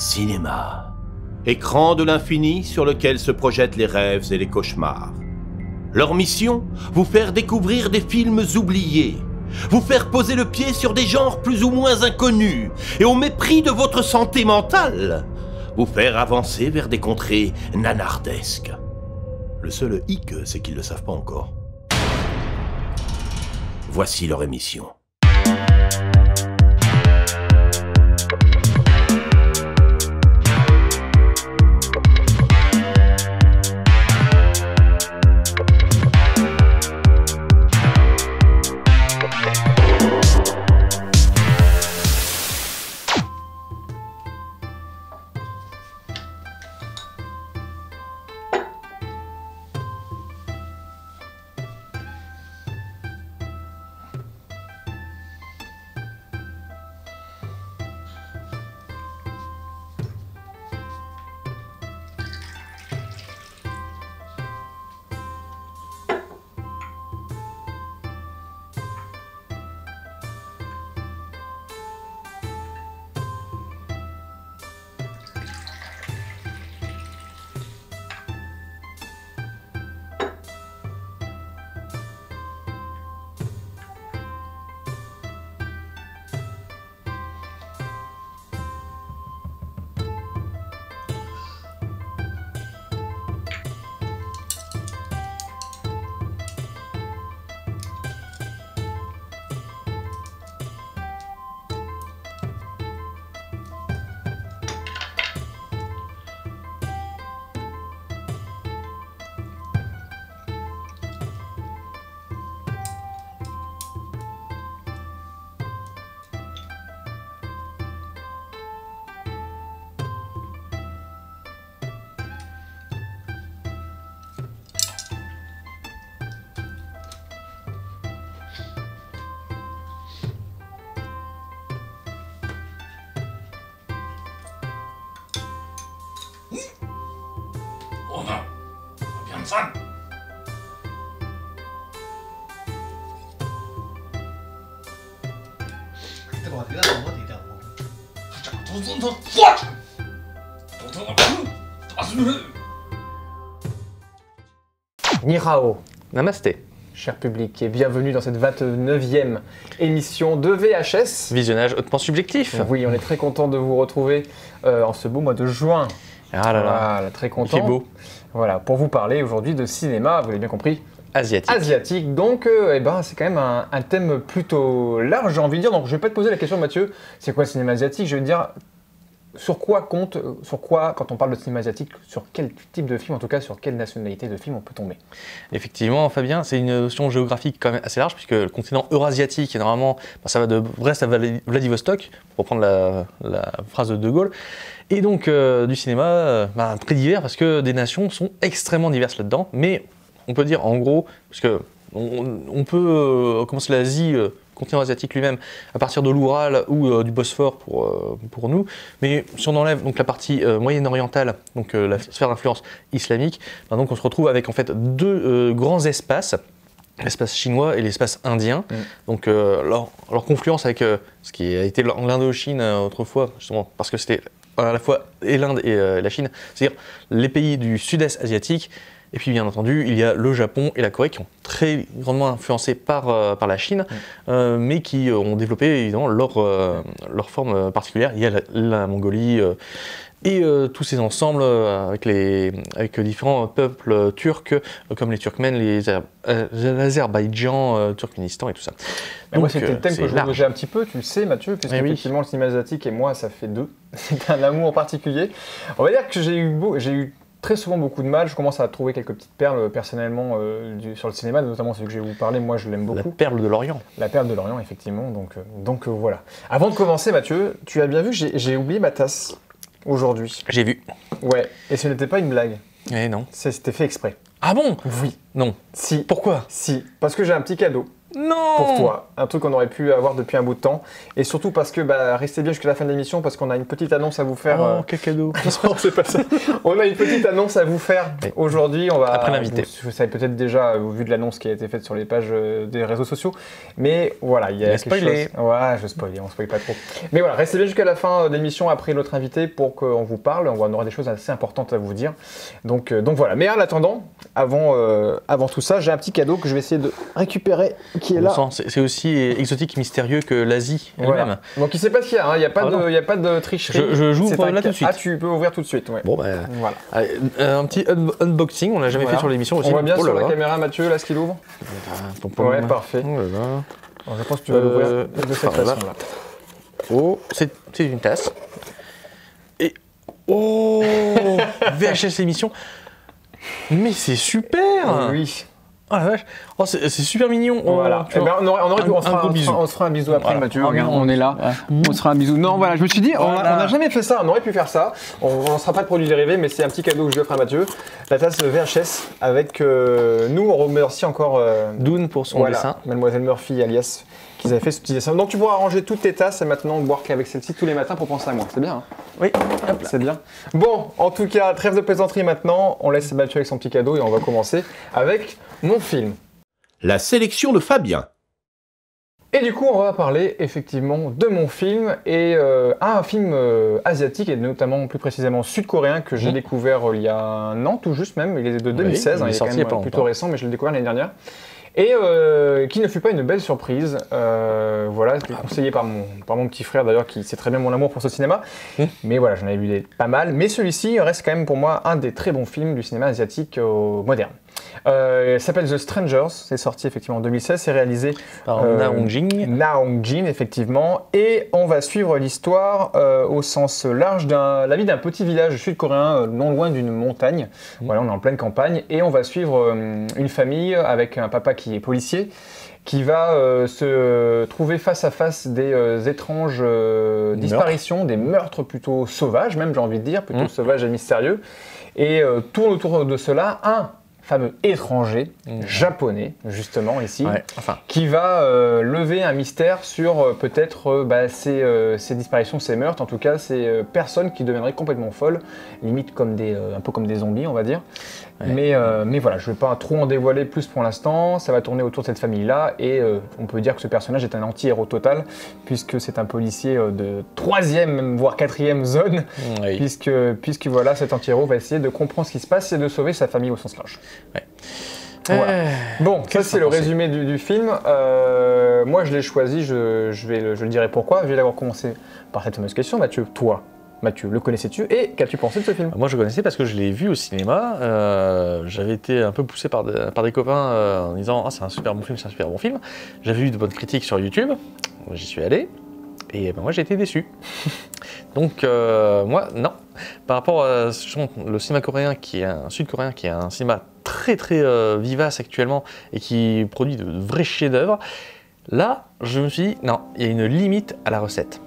Cinéma. Écran de l'infini sur lequel se projettent les rêves et les cauchemars. Leur mission, vous faire découvrir des films oubliés, vous faire poser le pied sur des genres plus ou moins inconnus, et au mépris de votre santé mentale, vous faire avancer vers des contrées nanardesques. Le seul hic, c'est qu'ils ne le savent pas encore. Voici leur émission. Ni hao, Namasté. cher public, et bienvenue dans cette 29e émission de VHS. Visionnage hautement subjectif. Oui, on est très content de vous retrouver en ce beau mois de juin. Ah là là, Voilà, très content. il fait beau. Voilà, pour vous parler aujourd'hui de cinéma, vous l'avez bien compris, Asiatique. asiatique. Donc, c'est quand même un thème plutôt large, j'ai envie de dire. Donc, je vais pas te poser la question, Mathieu, c'est quoi le cinéma asiatique? Je vais te dire sur quoi, quand on parle de cinéma asiatique, sur quel type de film, en tout cas, sur quelle nationalité de film on peut tomber? Effectivement, Fabien, c'est une notion géographique quand même assez large, puisque le continent eurasiatique, et normalement, ça va de Brest à Vladivostok, pour reprendre la phrase de De Gaulle. Et donc, du cinéma très divers, parce que des nations sont extrêmement diverses là-dedans. Mais on peut dire, en gros, parce que on peut commencer l'Asie, continent asiatique lui-même, à partir de l'Oural ou du Bosphore pour nous. Mais si on enlève donc la partie moyenne-orientale, donc la sphère d'influence islamique, donc on se retrouve avec en fait deux grands espaces, l'espace chinois et l'espace indien. Donc leur confluence avec ce qui a été l'Indochine autrefois, justement parce que c'était à la fois et l'Inde et la Chine, c'est-à-dire les pays du sud-est asiatique. Et puis bien entendu, il y a le Japon et la Corée qui ont très grandement influencé par la Chine, mais qui ont développé évidemment leur forme particulière. Il y a la Mongolie et tous ces ensembles avec différents peuples turcs, comme les Turkmènes, l'Azerbaïdjan, Turkménistan et tout ça. Donc, moi, c'était le thème que je voulais un petit peu, tu le sais, Mathieu, puisque effectivement, le cinéma asiatique et moi, ça fait deux. C'est un amour particulier. On va dire que j'ai eu très souvent beaucoup de mal. Je commence à trouver quelques petites perles personnellement sur le cinéma, notamment celui que je vais vous parler. Moi, je l'aime beaucoup. La perle de l'Orient. La perle de l'Orient, effectivement. Donc voilà. Avant de commencer, Mathieu, tu as bien vu, j'ai oublié ma tasse aujourd'hui. J'ai vu. Ouais. Et ce n'était pas une blague. Eh non. C'était fait exprès. Ah bon? Oui. Non. Si. Pourquoi? Si. Parce que j'ai un petit cadeau. Non. Pour toi, un truc qu'on aurait pu avoir depuis un bout de temps. Et surtout parce que, restez bien jusqu'à la fin de l'émission parce qu'on a une petite annonce à vous faire. Oh, quel cadeau. Non, c'est pas ça. On a une petite annonce à vous faire aujourd'hui. On va. Après l'invité. Vous savez peut-être déjà, au vu de l'annonce qui a été faite sur les pages des réseaux sociaux. Mais voilà, il y a quelque chose. Ouais, je spoil, on spoil pas trop. Mais voilà, restez bien jusqu'à la fin de l'émission après notre invité pour qu'on vous parle. On aura des choses assez importantes à vous dire. Donc voilà. Mais en attendant, avant tout ça, j'ai un petit cadeau que je vais essayer de récupérer qui est là. C'est aussi exotique, mystérieux que l'Asie elle-même. Voilà. Donc il sait pas ce qu'il y a, il n'y a pas de tricherie. Je joue là tout de suite. Ah, tu peux ouvrir tout de suite. Ouais. Bon, voilà. Allez, un petit unboxing, on l'a jamais fait sur l'émission aussi. On voit bien sur la caméra, Mathieu, là ce qu'il ouvre. Ouais, parfait. Alors, je pense que tu vas l'ouvrir de cette façon-là. Oh, c'est une tasse. Et oh, VHS émission. Mais c'est super. Oui. Oh la vache, c'est super mignon. Voilà. On se fera un bisou après, Mathieu. Regarde, on est là. On se fera un bisou. Non, voilà, je me suis dit, on n'a jamais fait ça. On aurait pu faire ça. On ne sera pas de produits dérivés, mais c'est un petit cadeau que je lui offre à Mathieu. La tasse VHS avec nous. On remercie encore Dune pour son dessin. Mademoiselle Murphy, alias, qui avait fait ce petit dessin. Donc tu pourras ranger toutes tes tasses et maintenant boire qu'avec celle-ci tous les matins pour penser à moi. C'est bien. Hein? Oui, c'est bien. Bon, en tout cas, trêve de plaisanterie maintenant. On laisse Mathieu avec son petit cadeau et on va commencer avec mon film. La sélection de Fabien. Et du coup, on va parler effectivement de mon film et un film asiatique et notamment plus précisément sud-coréen que j'ai découvert il y a un an tout juste même. Il est de 2016, il est quand même plutôt récent, mais je l'ai découvert l'année dernière. Et qui ne fut pas une belle surprise. Voilà, c'était conseillé par mon petit frère d'ailleurs qui sait très bien mon amour pour ce cinéma. Mais voilà, j'en avais vu pas mal. Mais celui-ci reste quand même pour moi un des très bons films du cinéma asiatique moderne. Il s'appelle The Strangers, c'est sorti effectivement en 2016, c'est réalisé par Na Hong-jin effectivement, et on va suivre l'histoire au sens large la vie d'un petit village sud-coréen non loin d'une montagne. Voilà, on est en pleine campagne et on va suivre une famille avec un papa qui est policier qui va se trouver face à face des étranges disparitions, des meurtres plutôt sauvages même j'ai envie de dire, plutôt sauvages et mystérieux, et tourne autour de cela un fameux étranger, japonais, justement, ici, qui va lever un mystère sur peut-être ces disparitions, ces meurtres, en tout cas, ces personnes qui deviendraient complètement folles, limite comme un peu comme des zombies, on va dire. Ouais. Mais voilà, je ne vais pas trop en dévoiler plus pour l'instant, ça va tourner autour de cette famille-là, et on peut dire que ce personnage est un anti-héros total, puisque c'est un policier de 3e, voire 4e zone, puisque voilà, cet anti-héros va essayer de comprendre ce qui se passe et de sauver sa famille au sens large. Ouais. Voilà. Bon, ça c'est le résumé du film. Moi je l'ai choisi, je le dirai pourquoi. Je vais d'abord commencer par cette fameuse question. Mathieu, le connaissais-tu et qu'as-tu pensé de ce film? Moi je connaissais parce que je l'ai vu au cinéma. J'avais été un peu poussé par des copains en disant « Ah, c'est un super bon film, c'est un super bon film ». J'avais eu de bonnes critiques sur YouTube, j'y suis allé et moi j'ai été déçu. Donc moi, non. Par rapport à le cinéma coréen, qui est un sud-coréen, qui est un cinéma très très vivace actuellement et qui produit de vrais chefs-d'œuvre, là, je me suis dit, non, il y a une limite à la recette.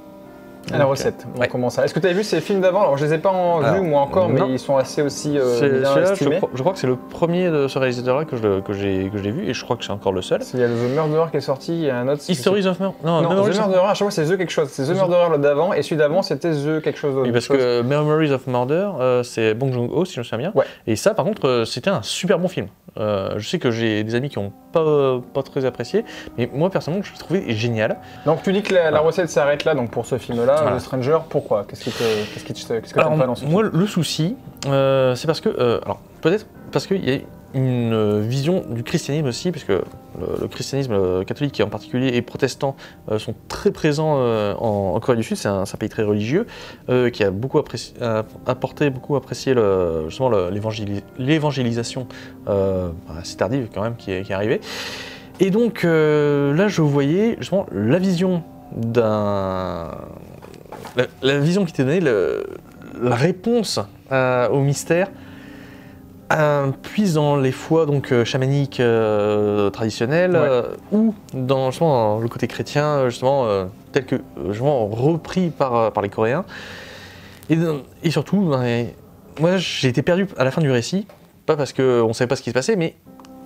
À la recette, on commence à... Est-ce que tu avais vu ces films d'avant? Alors je les ai pas vus moi encore, mais ils sont assez aussi bien estimés. Je crois que c'est le premier de ce réalisateur-là que j'ai vu, et je crois que c'est encore le seul. Il y a The Murderer qui est sorti, il y a un autre... Stories of Murder. Non, The Murderer, à chaque fois c'est The quelque chose. C'est The Murderer d'avant, et celui d'avant c'était The quelque chose d'autre. Oui, parce que Memories of Murder, c'est Bong Joon-ho, si je me souviens bien. Ouais. Et ça, par contre, c'était un super bon film. Je sais que j'ai des amis qui n'ont pas très apprécié, mais moi personnellement je l'ai trouvé génial. Donc tu dis que la recette s'arrête là, donc pour ce film-là, The Stranger, pourquoi? Qu'est-ce que tu n'aimes pas dans ce film? Moi le souci, c'est parce que, alors peut-être parce qu'il y a une vision du christianisme aussi, puisque le christianisme catholique en particulier et protestant sont très présents en Corée du Sud. C'est un pays très religieux qui a beaucoup apprécié justement l'évangélisation assez tardive quand même qui est arrivée. Et donc là je voyais justement la vision la vision qui était donnée, la réponse au mystère, puise dans les foi donc chamaniques traditionnelles, ou dans justement le côté chrétien justement tel que justement repris par les Coréens, et surtout moi j'ai été perdu à la fin du récit, pas parce qu'on ne savait pas ce qui se passait, mais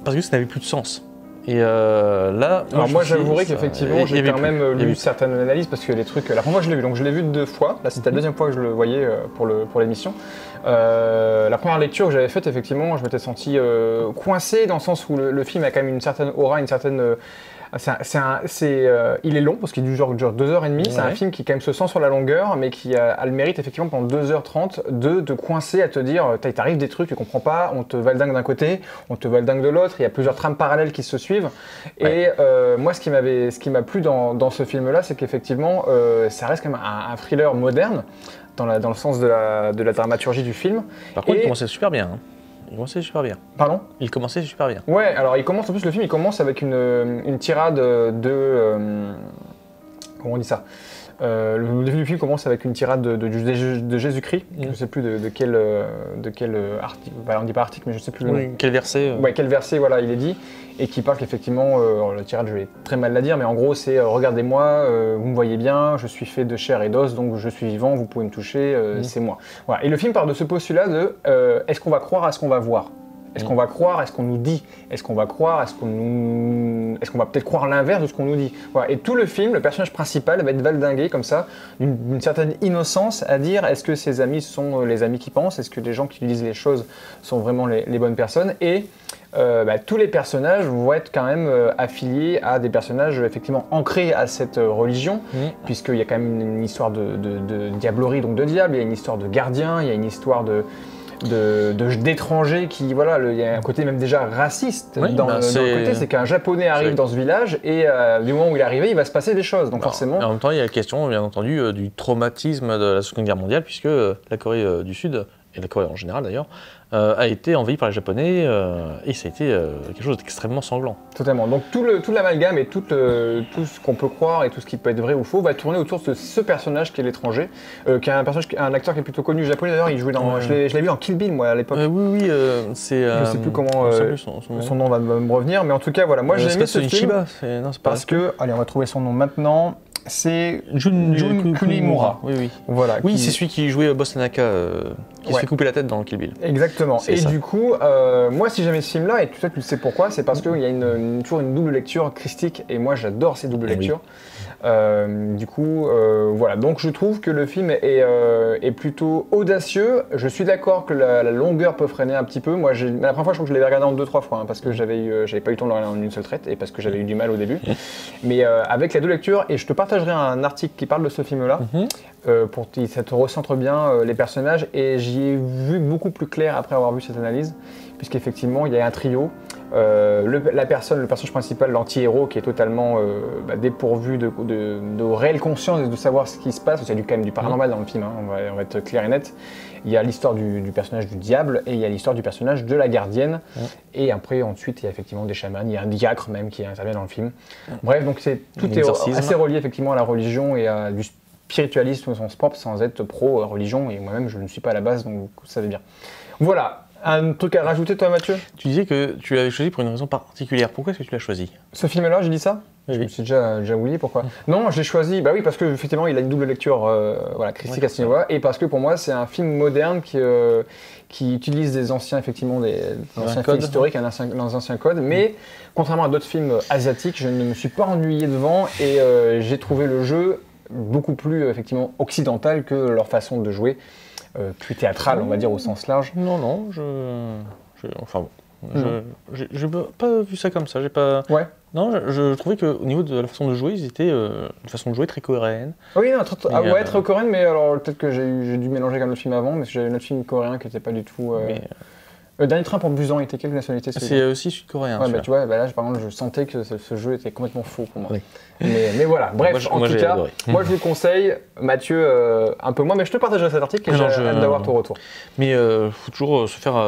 parce que ça n'avait plus de sens. Et là, alors moi j'avouerai qu'effectivement j'ai quand même lu certaines analyses parce que les trucs, la première fois je l'ai vu, donc je l'ai vu 2 fois, là c'était la deuxième fois que je le voyais pour l'émission. La première lecture que j'avais faite, effectivement, je m'étais senti coincé dans le sens où le film a quand même une certaine aura, une certaine... il est long parce qu'il dure 2h30, ouais. C'est un film qui quand même se sent sur la longueur mais qui a le mérite effectivement pendant 2h30 de te coincer à te dire t'arrives des trucs, tu comprends pas, on te valdingue d'un côté, on te valdingue de l'autre, il y a plusieurs trames parallèles qui se suivent ouais. Et moi ce qui m'a plu dans ce film là c'est qu'effectivement ça reste quand même un thriller moderne dans le sens de la dramaturgie du film. Par contre il commençait super bien. Il commençait super bien. Pardon ? Il commençait super bien. Ouais, alors le film il commence avec une tirade de comment on dit ça ? Le début du film commence avec une tirade de Jésus-Christ. Je ne sais plus de quel article, on ne dit pas article, mais je ne sais plus le nom. Quel verset Ouais, quel verset, voilà, il est dit. Et qui parle qu'effectivement, la tirade, je vais très mal la dire, mais en gros, c'est regardez-moi, vous me voyez bien, je suis fait de chair et d'os, donc je suis vivant, vous pouvez me toucher, c'est moi. Voilà. Et le film part de ce postulat de est-ce qu'on va croire à ce qu'on va voir ? Est-ce qu'on va croire à ce qu'on nous dit ? Est-ce qu'on va croire à est-ce qu'on va peut-être croire l'inverse de ce qu'on nous dit ? Voilà. Et tout le film, le personnage principal va être valdingué comme ça, d'une certaine innocence à dire est-ce que ses amis sont les amis qui pensent ? Est-ce que les gens qui lisent les choses sont vraiment les bonnes personnes ? Et tous les personnages vont être quand même affiliés à des personnages effectivement ancrés à cette religion, puisqu'il y a quand même une histoire de diablerie, donc de diable, il y a une histoire de gardien, il y a une histoire d'étrangers qui, voilà, il y a un côté même déjà raciste dans le côté, c'est qu'un Japonais arrive dans ce village et du moment où il est arrivé, il va se passer des choses, donc forcément... En même temps, il y a la question, bien entendu, du traumatisme de la Seconde Guerre mondiale, puisque la Corée du Sud, et la Corée en général d'ailleurs, a été envahie par les Japonais et ça a été quelque chose d'extrêmement sanglant. Totalement. Donc tout l'amalgame et tout ce qu'on peut croire et tout ce qui peut être vrai ou faux va tourner autour de ce personnage qui est l'étranger, qui est un acteur qui est plutôt connu japonais d'ailleurs. Il jouait dans, je l'ai vu dans Kill Bill moi à l'époque. Oui, c'est. Je sais plus comment son nom va me revenir, mais en tout cas voilà. Moi j'ai aimé ce film parce que, allez, on va trouver son nom maintenant. C'est Jun Kunimura. Voilà, oui, c'est celui qui jouait Boss Tanaka, qui se fait couper la tête dans Kill Bill. Exactement. Et ça. Du coup, moi, si j'aimais ce film-là, et peut-être tu sais pourquoi, c'est parce qu'il y a toujours une double lecture christique, et moi, j'adore ces doubles lectures. Du coup, voilà. Donc, je trouve que le film est plutôt audacieux. Je suis d'accord que la longueur peut freiner un petit peu. Moi, la première fois, je crois que je l'avais regardé en 2-3 fois, parce que j'avais pas eu le temps de le regarder en une seule traite, et parce que j'avais eu du mal au début. Mais avec la double lecture, et je te partagerai un article qui parle de ce film-là, ça te recentre bien les personnages, et j'y ai vu beaucoup plus clair après avoir vu cette analyse, puisqu'effectivement, il y a un trio. Le personnage principal, l'anti-héros, qui est totalement dépourvu de réelle conscience et de savoir ce qui se passe, parce qu'il y a quand même du paranormal dans le film, on va être clair et net. Il y a l'histoire du personnage du diable et il y a l'histoire du personnage de la gardienne. Et après, ensuite, il y a effectivement des chamans, il y a un diacre même qui intervient dans le film. Bref, donc tout est assez relié effectivement à la religion et à du spiritualisme au sens propre, sans être pro-religion. Et moi-même, je ne suis pas à la base, donc vous savez bien. Voilà. Un truc à rajouter, toi, Mathieu ? Tu disais que tu l'avais choisi pour une raison particulière. Pourquoi est-ce que tu l'as choisi ? Ce film-là, j'ai dit ça ? Je me suis déjà oublié pourquoi. Non, je l'ai choisi, oui, parce que effectivement, il a une double lecture christique à ce niveau-là, et parce que pour moi, c'est un film moderne qui utilise des anciens films historiques, dans anciens codes, mais contrairement à d'autres films asiatiques, je ne me suis pas ennuyé devant, et j'ai trouvé le jeu beaucoup plus effectivement occidental que leur façon de jouer. Plus théâtral, on va dire, au sens large. Non, enfin bon, j'ai pas vu ça comme ça, j'ai pas... Ouais. Non, je trouvais qu'au niveau de la façon de jouer, ils étaient une façon de jouer très coréenne. Oui, très coréenne, mais alors peut-être que j'ai dû mélanger avec un autre film avant, mais j'avais un autre film coréen qui n'était pas du tout... Dernier Train pour Busan était quelle nationalité ? C'est aussi sud-coréen. Ouais, tu vois, là par contre je sentais que ce jeu était complètement faux pour moi. Oui. Mais voilà, bref, en tout cas, moi je vous conseille, Mathieu un peu moins, mais je te partagerai cet article et j'ai hâte d'avoir ton retour. Mais il faut toujours se faire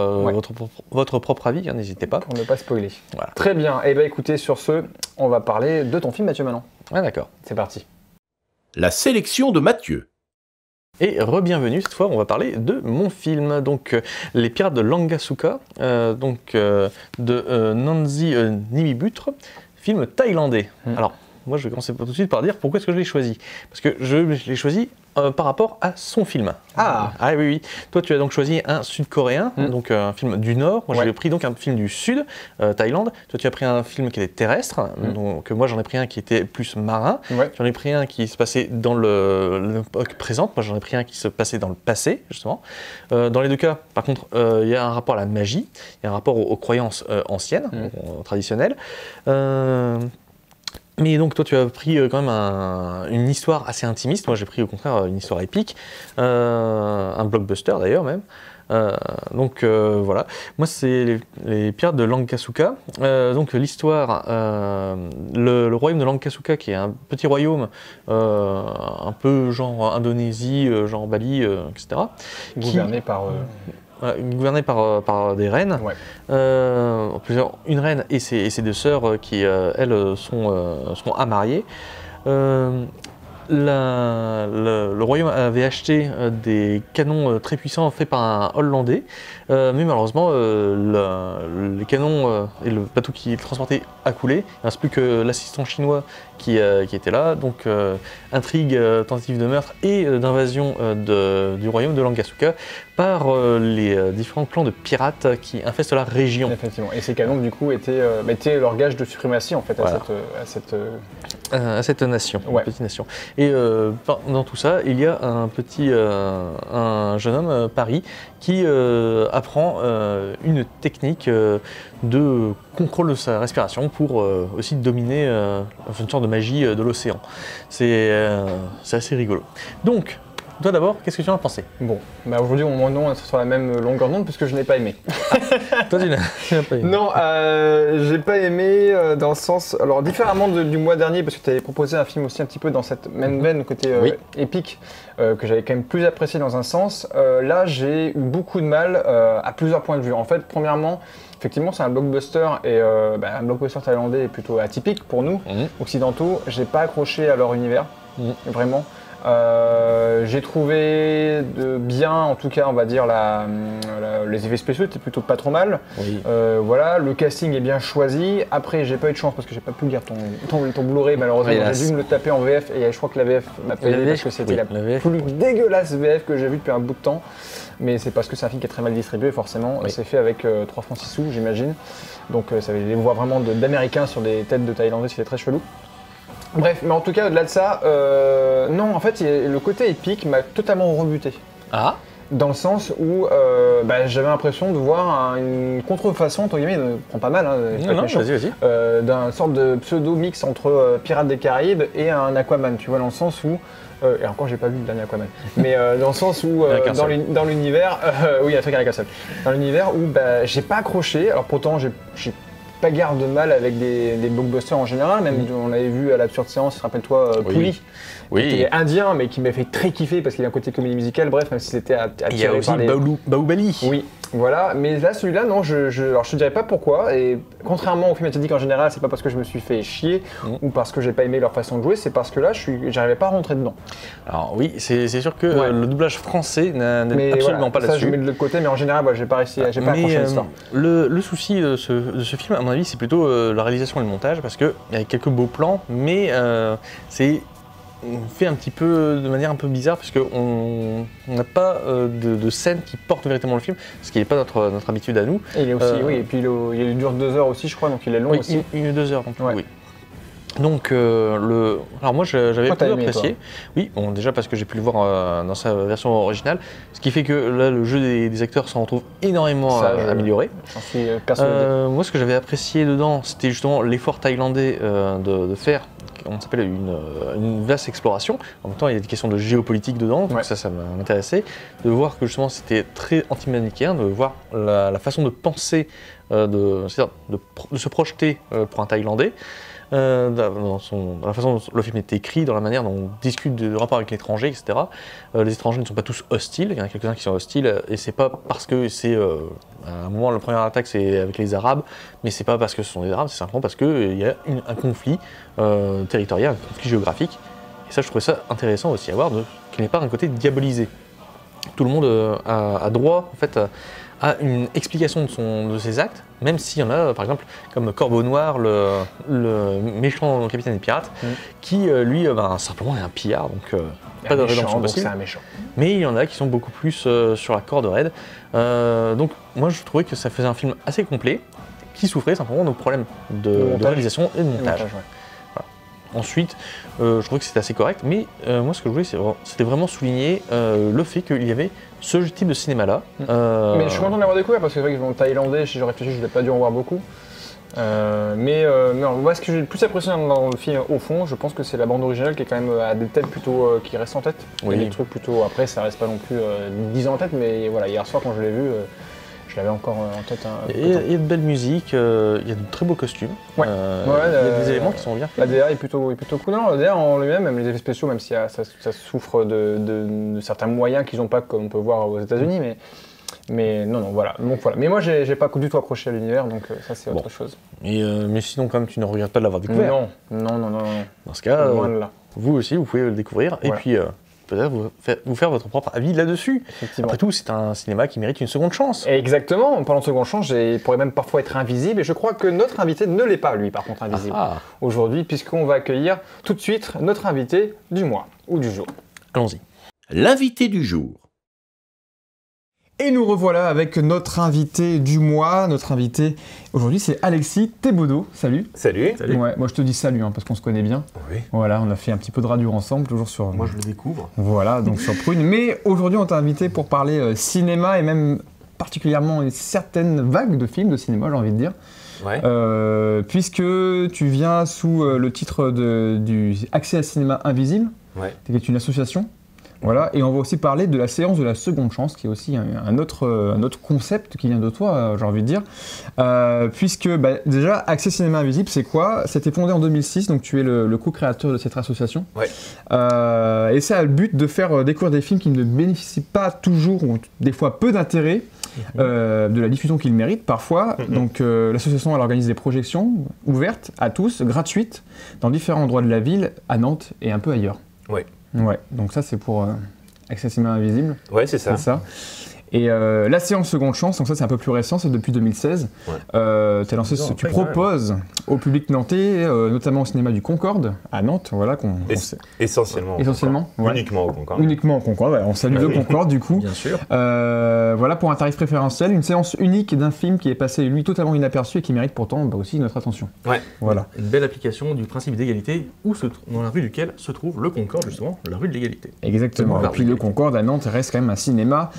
votre propre avis, n'hésitez pas. Pour ne pas spoiler. Voilà. Très bien, et bien écoutez, sur ce, on va parler de ton film, Mathieu, maintenant. Ah d'accord. C'est parti. La sélection de Mathieu. Et re-bienvenue, cette fois on va parler de mon film, donc Les Pirates de Langasuka, de Nanzi Nimibutre, film thaïlandais. Alors, moi je vais commencer tout de suite par dire pourquoi est-ce que je l'ai choisi. Parce que je l'ai choisi par rapport à son film. Ah oui. Toi tu as donc choisi un sud-coréen, donc un film du Nord. Moi j'ai pris donc un film du Sud, Thaïlande. Toi tu as pris un film qui était terrestre, donc moi j'en ai pris un qui était plus marin. J'en ai pris un qui se passait dans l'époque présente. Moi j'en ai pris un qui se passait dans le passé, justement. Dans les deux cas, par contre, il y a un rapport à la magie, il y a un rapport aux croyances anciennes, traditionnelles. Mais donc toi tu as pris quand même une histoire assez intimiste, moi j'ai pris au contraire une histoire épique, un blockbuster d'ailleurs même. Voilà, moi c'est les pirates de Lankasuka. Donc l'histoire, le royaume de Lankasuka qui est un petit royaume un peu genre Indonésie, genre Bali, etc. Gouverné par des reines, une reine et ses deux sœurs qui, elles, sont à marier. Le royaume avait acheté des canons très puissants faits par un Hollandais, mais malheureusement les canons et le bateau qui les transportait a coulé. Il ne reste plus que l'assistant chinois qui était là, donc intrigue, tentative de meurtre et d'invasion du royaume de Lankasuka par les différents clans de pirates qui infestent la région. Effectivement, et ces canons du coup étaient leur gage de suprématie en fait à cette nation, petite nation. Et dans tout ça, il y a un jeune homme, Paris, qui apprend une technique de contrôle de sa respiration pour aussi dominer une sorte de magie de l'océan. C'est assez rigolo. Donc, toi d'abord, qu'est-ce que tu en as pensé? Bon, aujourd'hui, mon nom est sur la même longueur d'onde puisque je n'ai pas aimé. Toi, tu n'as pas aimé? Non, j'ai pas aimé dans le sens. Alors, différemment du mois dernier, parce que tu avais proposé un film aussi un petit peu dans cette même veine, côté épique, que j'avais quand même plus apprécié dans un sens. Là, j'ai eu beaucoup de mal à plusieurs points de vue. En fait, premièrement, effectivement, c'est un blockbuster et un blockbuster thaïlandais est plutôt atypique pour nous, occidentaux. J'ai pas accroché à leur univers, vraiment. J'ai trouvé bien, en tout cas, on va dire, les effets spéciaux étaient plutôt pas trop mal. Voilà, le casting est bien choisi. Après, j'ai pas eu de chance parce que j'ai pas pu lire ton Blu-ray, malheureusement. J'ai dû me le taper en VF et je crois que la VF m'a payé parce que c'était la plus dégueulasse VF que j'ai vue depuis un bout de temps. Mais c'est parce que c'est un film qui est très mal distribué, forcément. C'est fait avec 3 francs 6 sous, j'imagine. Donc, ça les voix vraiment d'Américains sur des têtes de Thaïlandais, c'était très chelou. Bref, mais en tout cas, au-delà de ça, non, en fait, le côté épique m'a totalement rebuté. Ah. Dans le sens où j'avais l'impression de voir une contrefaçon, entre guillemets, prend pas mal, d'un sorte de pseudo-mix entre Pirates des Caraïbes et un Aquaman, tu vois, dans le sens où... et encore, j'ai pas vu le dernier Aquaman, mais dans le sens où, dans l'univers... oui, il y a un truc avec un seul. Dans l'univers où j'ai pas accroché, alors pourtant, j'ai pas garde mal avec des blockbusters en général, même on avait vu à l'absurde séance, rappelle-toi, Pouli, qui était indien mais qui m'a fait très kiffer parce qu'il a un côté comédie musicale, bref, même si c'était il y a aussi Bahubali. Oui, voilà, mais là celui-là non, alors je te dirais pas pourquoi, et contrairement au film asiatique en général, c'est pas parce que je me suis fait chier ou parce que j'ai pas aimé leur façon de jouer, c'est parce que là j'arrivais pas à rentrer dedans. Alors oui, c'est sûr que le doublage français n'est absolument pas là-dessus. Ça je mets de l'autre côté, mais en général j'ai pas réussi, j'ai pas accroché l'histoire. Le souci de ce film, à mon avis, c'est plutôt la réalisation et le montage, parce qu'il y a quelques beaux plans, mais c'est fait un petit peu de manière un peu bizarre, parce qu'on n'a pas de scène qui porte véritablement le film, ce qui n'est pas notre habitude à nous. Et il est aussi, et puis il dure 2 heures aussi, je crois, donc il est long aussi. Il est 2 heures, donc oui. Donc, alors moi j'avais plutôt apprécié. Oui, bon, déjà parce que j'ai pu le voir dans sa version originale, ce qui fait que là le jeu des acteurs s'en retrouve énormément amélioré. J'en suis persuadé. Moi, ce que j'avais apprécié dedans, c'était justement l'effort thaïlandais de faire, on s'appelle une vaste exploration. En même temps, il y a des questions de géopolitique dedans, donc ça m'intéressait. De voir que justement c'était très anti-manichéen, de voir la façon de penser, c'est-à-dire de se projeter pour un Thaïlandais. Dans la façon dont le film est écrit, dans la manière dont on discute de rapport avec l'étranger, etc. Les étrangers ne sont pas tous hostiles, il y en a quelques-uns qui sont hostiles, et c'est pas parce que c'est... à un moment, la première attaque, c'est avec les Arabes, mais c'est pas parce que ce sont des Arabes, c'est simplement parce qu'il y a un conflit territorial, un conflit géographique. Et ça, je trouvais ça intéressant aussi à voir, qu'il n'est pas un côté diabolisé. Tout le monde a droit, en fait, a une explication de ses actes, même s'il y en a, par exemple, comme Corbeau Noir, le méchant capitaine des pirates, qui, lui, simplement est un pillard, donc pas de rédemption possible. C'est un méchant. Mais il y en a qui sont beaucoup plus sur la corde raide. Donc moi, je trouvais que ça faisait un film assez complet, qui souffrait simplement de problèmes de réalisation et de montage. Ensuite, je trouvais que c'était assez correct, mais moi ce que je voulais, c'était vraiment souligner le fait qu'il y avait ce type de cinéma-là. Mais je suis content de l'avoir découvert parce que c'est vrai que en thaïlandais, si je réfléchis, je n'ai pas dû en voir beaucoup. Mais moi, ce que j'ai le plus apprécié dans le film, au fond, je pense que c'est la bande originale qui est quand même à des têtes plutôt qui restent en tête. Oui. Il y a des trucs plutôt, après ça reste pas non plus 10 ans en tête, mais voilà, hier soir quand je l'ai vu, je l'avais encore en tête. Il y a de belles musiques, il y a de très beaux costumes. Ouais. Il y a des éléments qui sont bien faits. La DA est plutôt cool. Non, la DA en lui-même, même les effets spéciaux, même si ça souffre de certains moyens qu'ils n'ont pas, comme on peut voir aux États-Unis, mais non, voilà. Donc voilà. Mais moi, j'ai pas du tout accroché à l'univers, donc ça c'est autre chose. Mais sinon, quand même, tu ne regrettes pas de l'avoir découvert. Non. Dans ce cas, loin de là. Vous aussi, vous pouvez le découvrir. Voilà. Et puis, peut-être vous faire votre propre avis là-dessus. Après tout, c'est un cinéma qui mérite une seconde chance. Exactement, en parlant de seconde chance, il pourrait même parfois être invisible, et je crois que notre invité ne l'est pas, lui, par contre, invisible, aujourd'hui, puisqu'on va accueillir tout de suite notre invité du mois, ou du jour. Allons-y. L'invité du jour. Et nous revoilà avec notre invité du mois. Notre invité aujourd'hui, c'est Alexis Thébaudeau. Salut. Salut. Ouais, moi je te dis salut parce qu'on se connaît bien. Oui. Voilà, on a fait un petit peu de radio ensemble, toujours sur. Moi je le découvre. Voilà, donc sur Prune. Mais aujourd'hui, on t'a invité pour parler cinéma et même particulièrement une certaine vague de films de cinéma, j'ai envie de dire. Ouais. Puisque tu viens sous le titre du Accès à Cinéma Invisible, qui est une association. Voilà, et on va aussi parler de la séance de la seconde chance, qui est aussi un autre concept qui vient de toi, j'ai envie de dire. Puisque déjà, Accès Cinéma Invisible, c'est quoi? C'était fondé en 2006, donc tu es le co-créateur de cette association. Ouais. Et ça a le but de faire découvrir des films qui ne bénéficient pas toujours, ou des fois peu d'intérêt, de la diffusion qu'ils méritent parfois. Donc l'association, elle organise des projections ouvertes à tous, gratuites, dans différents endroits de la ville, à Nantes et un peu ailleurs. Ouais. Ouais, donc ça c'est pour Accès Cinéma Invisible. Ouais, c'est ça. C'est ça. Et la séance Seconde Chance, donc ça c'est un peu plus récent, c'est depuis 2016. Ouais. Tu proposes au public nantais, notamment au cinéma du Concorde, à Nantes, voilà. Essentiellement. Essentiellement, ouais. Uniquement au Concorde. Uniquement au Concorde, ouais. On salue le Concorde du coup. Bien sûr. Voilà, pour un tarif préférentiel, une séance unique d'un film qui est passé, lui, totalement inaperçu et qui mérite pourtant aussi notre attention. Ouais. Voilà. Une belle application du principe d'égalité, dans la rue duquel se trouve le Concorde, justement, la rue de l'égalité. Exactement. Et puis le Concorde à Nantes reste quand même un cinéma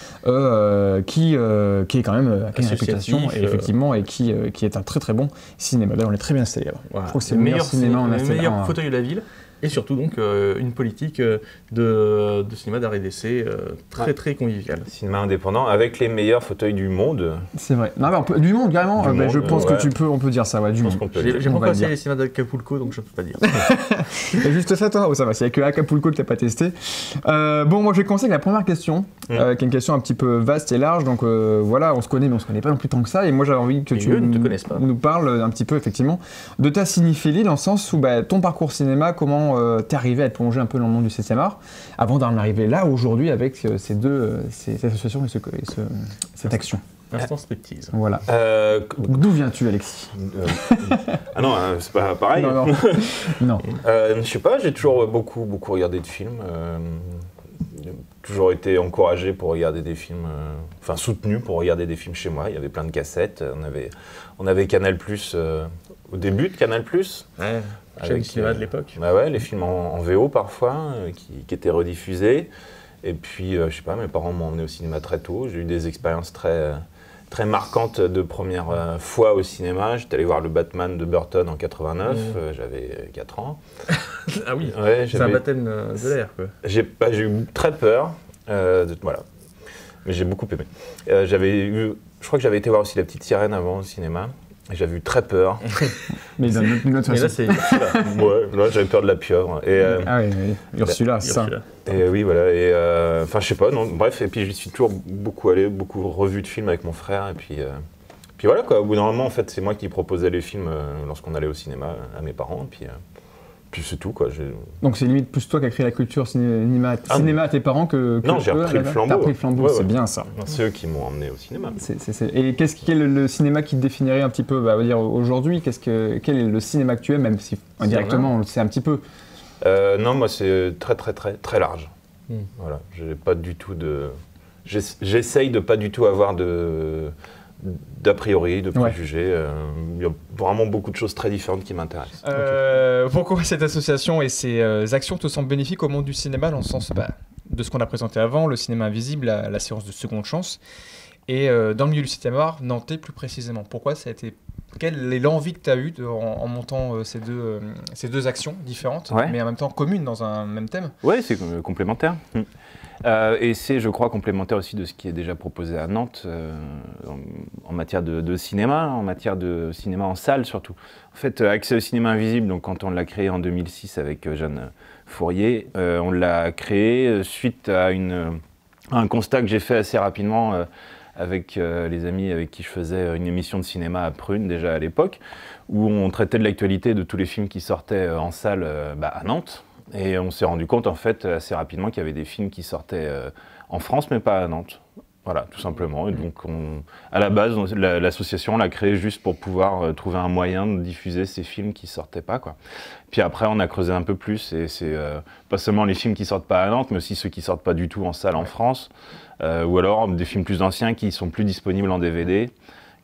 qui est quand même qui a une réputation effectivement et qui est un très très bon cinéma. D'ailleurs, on est très bien célèbre. Voilà. Je trouve que c'est le meilleur cinéma en le meilleur fauteuil de la ville. Et surtout donc une politique de cinéma d'art et d'essai très conviviale. Cinéma indépendant avec les meilleurs fauteuils du monde. C'est vrai. Non, mais du monde carrément. Je pense que on peut dire ça. Ouais, du monde. J'aime pas passer les cinémas d'Acapulco, donc je peux pas dire. Et juste ça, toi, ça va. S'il y a que Acapulco que t'as pas testé. Bon, moi je vais commencer avec la première question, qui est une question un petit peu vaste et large. Donc voilà, on se connaît, mais on se connaît pas non plus tant que ça. Et moi j'avais envie que tu nous parles un petit peu effectivement de ta cinéphilie, dans le sens où ton parcours cinéma, comment t'es arrivé à te plonger un peu dans le monde du 7e art avant d'en arriver là aujourd'hui avec cette association et cette action. Instant striptease. Voilà. D'où viens-tu, Alexis? Ah non, c'est pas pareil. Non. Je sais pas, j'ai toujours beaucoup regardé de films. Toujours été encouragé pour regarder des films, soutenu pour regarder des films chez moi. Il y avait plein de cassettes. On avait Canal+, au début de Canal+. Ouais. Chaîne cinéma de l'époque. Bah ouais, les films en VO parfois, qui étaient rediffusés. Et puis, je sais pas, mes parents m'ont emmené au cinéma très tôt. J'ai eu des expériences très marquantes de première fois au cinéma. J'étais allé voir le Batman de Burton en 89, j'avais 4 ans. Ah oui, ouais, c'est un baptême de l'air, quoi. J'ai eu très peur, voilà. Mais j'ai beaucoup aimé. Je crois que j'avais été voir aussi La Petite Sirène avant au cinéma. J'avais eu très peur. Mais d'une autre façon. Là, c'est Ursula. Ouais, là j'avais peur de la pieuvre. Ah oui, Ursula, c'est ça. Et oui, voilà. Et je sais pas, non, bref. Et puis j'y suis toujours beaucoup allé, beaucoup revu de films avec mon frère. Et puis voilà, quoi. Au bout d'un moment, en fait, c'est moi qui proposais les films lorsqu'on allait au cinéma à mes parents. Et puis puis c'est tout, quoi. Donc c'est limite plus toi qui as créé la culture cinéma à tes parents que non, j'ai repris le flambeau. T'as repris le flambeau, c'est bien ça. C'est eux qui m'ont emmené au cinéma. Et qu'est-ce qui est le cinéma qui te définirait un petit peu, on va dire aujourd'hui, quel est le cinéma que tu aimes, même si indirectement on le sait un petit peu? Non, moi c'est très large. Voilà, j'ai pas du tout de... J'essaye de pas du tout avoir d'a priori, de préjugés. Il y a vraiment beaucoup de choses très différentes qui m'intéressent. Pourquoi cette association et ces actions te semblent bénéfiques au monde du cinéma, dans le sens de ce qu'on a présenté avant, le cinéma invisible, la séance de seconde chance, et dans le milieu du cinéma nantais plus précisément? Pourquoi ça a été... Quelle est l'envie que tu as eue en montant ces deux actions différentes, mais en même temps communes dans un même thème? Oui, c'est complémentaire. Et c'est, je crois, complémentaire aussi de ce qui est déjà proposé à Nantes en matière de cinéma, en matière de cinéma en salle surtout. En fait, Accès au cinéma invisible, donc, quand on l'a créé en 2006 avec Jeanne Fourier, on l'a créé suite à un constat que j'ai fait assez rapidement avec les amis avec qui je faisais une émission de cinéma à Prune déjà à l'époque, où on traitait de l'actualité de tous les films qui sortaient en salle à Nantes. Et on s'est rendu compte en fait assez rapidement qu'il y avait des films qui sortaient en France mais pas à Nantes. Voilà, tout simplement. Et donc à la base, l'association l'a créée juste pour pouvoir trouver un moyen de diffuser ces films qui sortaient pas, quoi. Puis après, on a creusé un peu plus et c'est pas seulement les films qui sortent pas à Nantes, mais aussi ceux qui sortent pas du tout en salle en France, ou alors des films plus anciens qui sont plus disponibles en DVD,